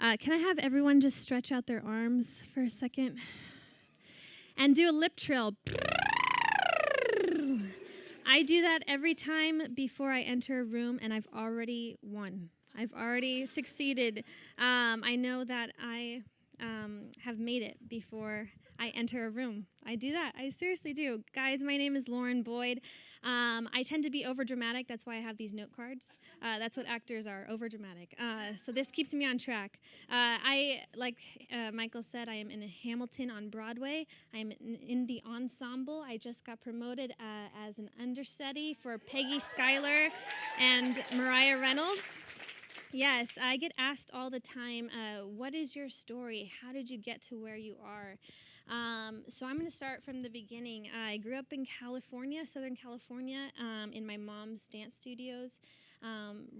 Can I have everyone just stretch out their arms for a second? And do a lip trill. I do that every time before I enter a room, and I've already won. I've already succeeded. I know that I have made it before I enter a room. I do that. I seriously do. Guys, my name is Lauren Boyd. I tend to be overdramatic. That's why I have these note cards. That's what actors are, overdramatic. So this keeps me on track. Like Michael said, I am in Hamilton on Broadway. I'm in the ensemble. I just got promoted as an understudy for Peggy Schuyler and Mariah Reynolds. Yes, I get asked all the time, what is your story? How did you get to where you are? So I'm going to start from the beginning. I grew up in California, Southern California, in my mom's dance studios.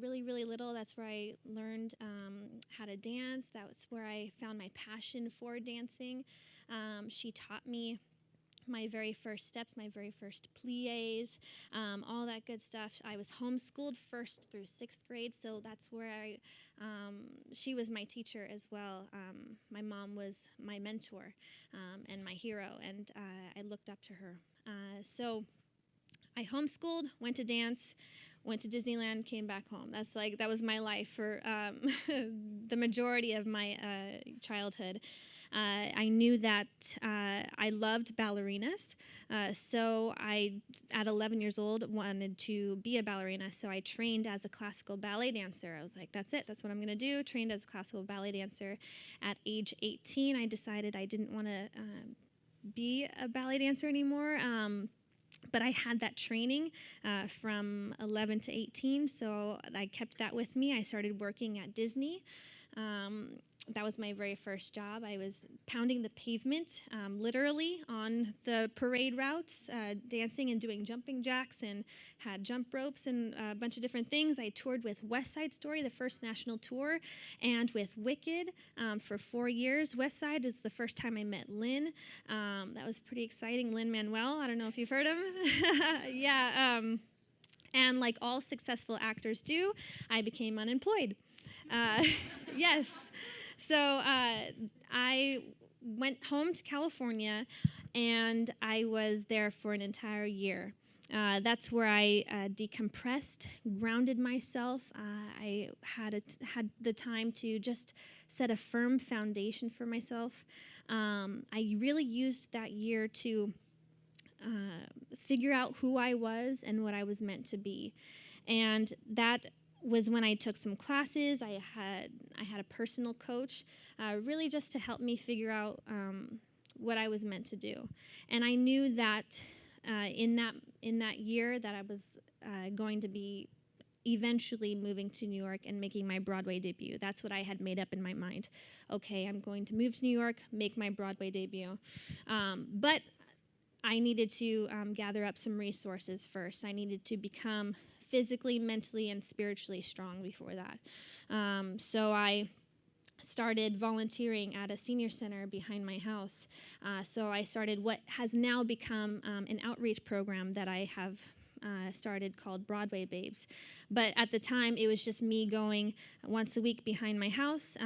Really, really little. That's where I learned how to dance. That was where I found my passion for dancing. She taught me my very first steps, my very first pliés, all that good stuff. I was homeschooled 1st through 6th grade, so that's where she was my teacher as well. My mom was my mentor and my hero, and I looked up to her. So I homeschooled, went to dance, went to Disneyland, came back home. That was my life for the majority of my childhood. I knew that I loved ballerinas, so I, at 11 years old, wanted to be a ballerina, so I trained as a classical ballet dancer. I was like, that's it, that's what I'm going to do, trained as a classical ballet dancer. At age 18, I decided I didn't want to be a ballet dancer anymore, but I had that training from 11 to 18, so I kept that with me. I started working at Disney. That was my very first job. I was pounding the pavement, literally, on the parade routes, dancing and doing jumping jacks, and had jump ropes and a bunch of different things. I toured with West Side Story, the first national tour, and with Wicked for 4 years. West Side is the first time I met Lin. That was pretty exciting. Lin-Manuel, I don't know if you've heard him. Yeah. And like all successful actors do, I became unemployed. Yes. So I went home to California, and I was there for an entire year. That's where I decompressed, grounded myself. I had the time to just set a firm foundation for myself. I really used that year to figure out who I was and what I was meant to be. And that was when I took some classes. I had a personal coach, really just to help me figure out what I was meant to do. And I knew that in that year that I was going to be eventually moving to New York and making my Broadway debut. That's what I had made up in my mind. Okay, I'm going to move to New York, make my Broadway debut. But I needed to gather up some resources first. I needed to become physically, mentally, and spiritually strong before that. So I started volunteering at a senior center behind my house. So I started what has now become an outreach program that I have started called Broadway Babes. But at the time, it was just me going once a week behind my house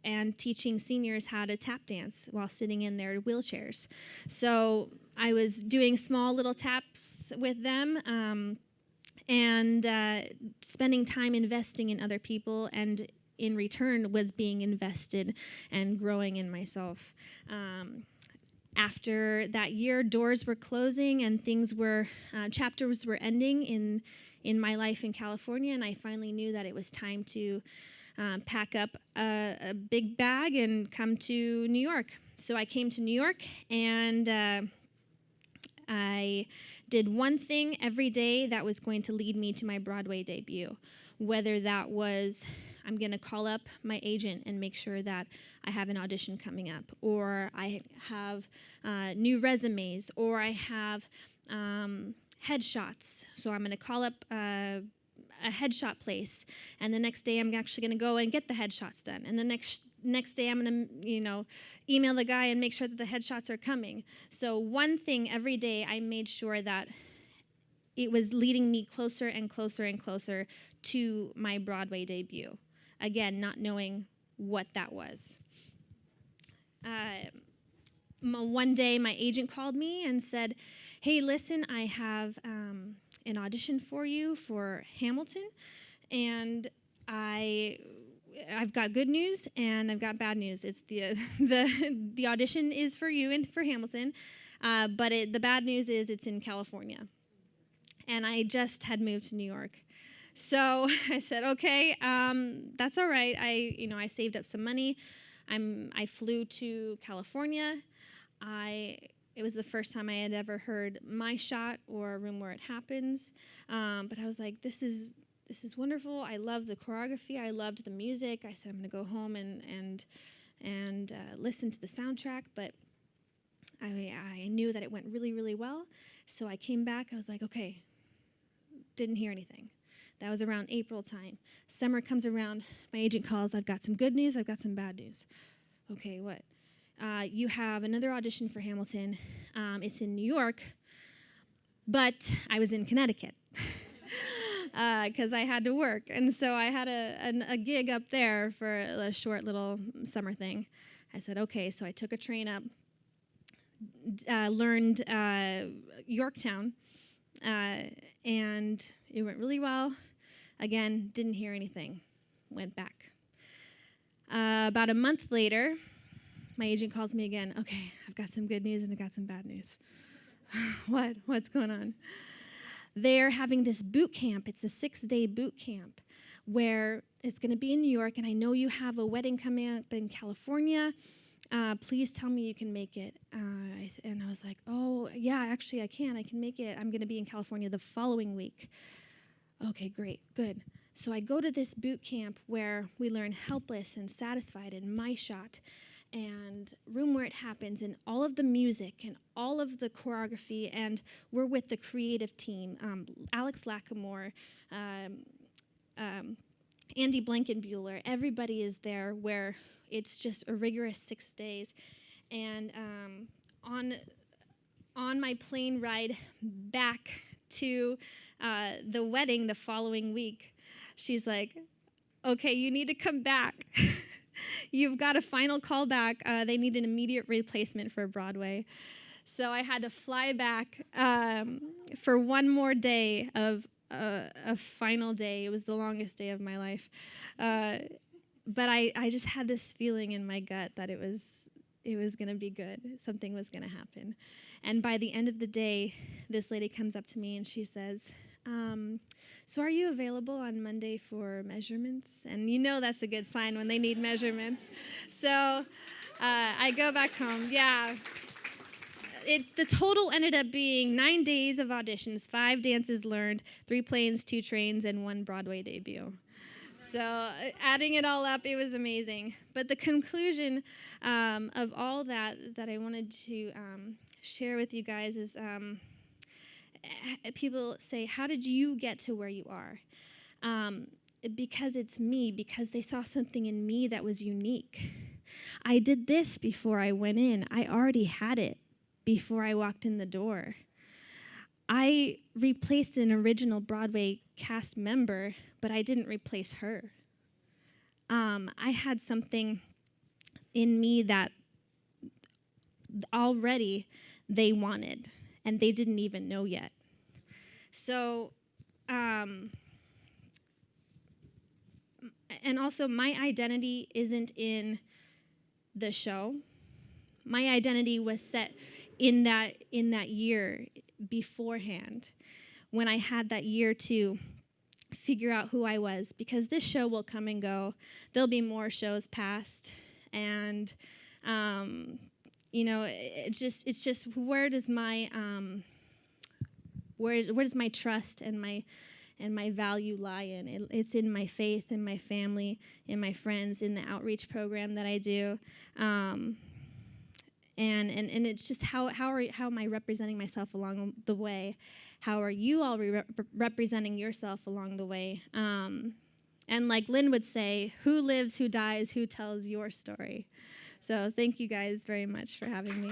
and teaching seniors how to tap dance while sitting in their wheelchairs. So I was doing small little taps with them, and spending time investing in other people, and in return was being invested and growing in myself. After that year, doors were closing and chapters were ending in my life in California, and I finally knew that it was time to pack up a big bag and come to New York. So I came to New York, and I did one thing every day that was going to lead me to my Broadway debut, whether that was I'm going to call up my agent and make sure that I have an audition coming up, or I have new resumes, or I have headshots. So I'm going to call up a headshot place, and the next day I'm actually going to go and get the headshots done, and the next day I'm going to, email the guy and make sure that the headshots are coming. So one thing every day, I made sure that it was leading me closer and closer and closer to my Broadway debut. Again, not knowing what that was. One day, my agent called me and said, hey, listen, I have an audition for you for Hamilton, and I've got good news and I've got bad news. It's the audition is for you and for Hamilton, but the bad news is it's in California. And I just had moved to New York. So I said, okay, that's all right. I saved up some money. I flew to California. It was the first time I had ever heard My Shot or Room Where It Happens. But I was like, this is wonderful. I love the choreography. I loved the music. I said, I'm going to go home and listen to the soundtrack. But I knew that it went really, really well. So I came back. I was like, okay, didn't hear anything. That was around April time. Summer comes around. My agent calls. I've got some good news. I've got some bad news. Okay, what? You have another audition for Hamilton. It's in New York, but I was in Connecticut because I had to work. And so I had a gig up there for a short little summer thing. I said, okay, so I took a train up, learned Yorktown, and it went really well. Again, didn't hear anything. Went back. About a month later, my agent calls me again. Okay, I've got some good news and I've got some bad news. What's going on? They're having this boot camp. It's a 6-day boot camp where it's going to be in New York, and I know you have a wedding coming up in California. Please tell me you can make it. And I was like, oh, yeah, actually I can. I can make it. I'm going to be in California the following week. Okay, great, good. So I go to this boot camp where we learn Helpless and Satisfied and My Shot and Room Where It Happens and all of the music and all of the choreography, and we're with the creative team, Alex Lackamore, Andy Blankenbuehler. Everybody is there where it's just a rigorous 6 days. And on my plane ride back to the wedding the following week, she's like, okay, you need to come back. You've got a final callback. They need an immediate replacement for Broadway. So I had to fly back for one more day of a final day. It was the longest day of my life. But I just had this feeling in my gut that it was going to be good. Something was going to happen. And by the end of the day, this lady comes up to me and she says, so are you available on Monday for measurements? And you know that's a good sign when they need measurements. So I go back home. Yeah. The total ended up being 9 days of auditions, 5 dances learned, 3 planes, 2 trains, and 1 Broadway debut. So adding it all up, it was amazing. But the conclusion of all that I wanted to share with you guys is people say, how did you get to where you are? Because it's me, because they saw something in me that was unique. I did this before I went in. I already had it before I walked in the door. I replaced an original Broadway cast member, but I didn't replace her. I had something in me that already they wanted, and they didn't even know yet. So, and also my identity isn't in the show. My identity was set in that year beforehand, when I had that year to figure out who I was, because this show will come and go. There'll be more shows past, and it's just where does my where does my trust and my value lie in? It's in my faith, in my family, in my friends, in the outreach program that I do. And it's just how am I representing myself along the way? How are you all representing yourself along the way? And like Lynn would say, who lives, who dies, who tells your story? So thank you guys very much for having me.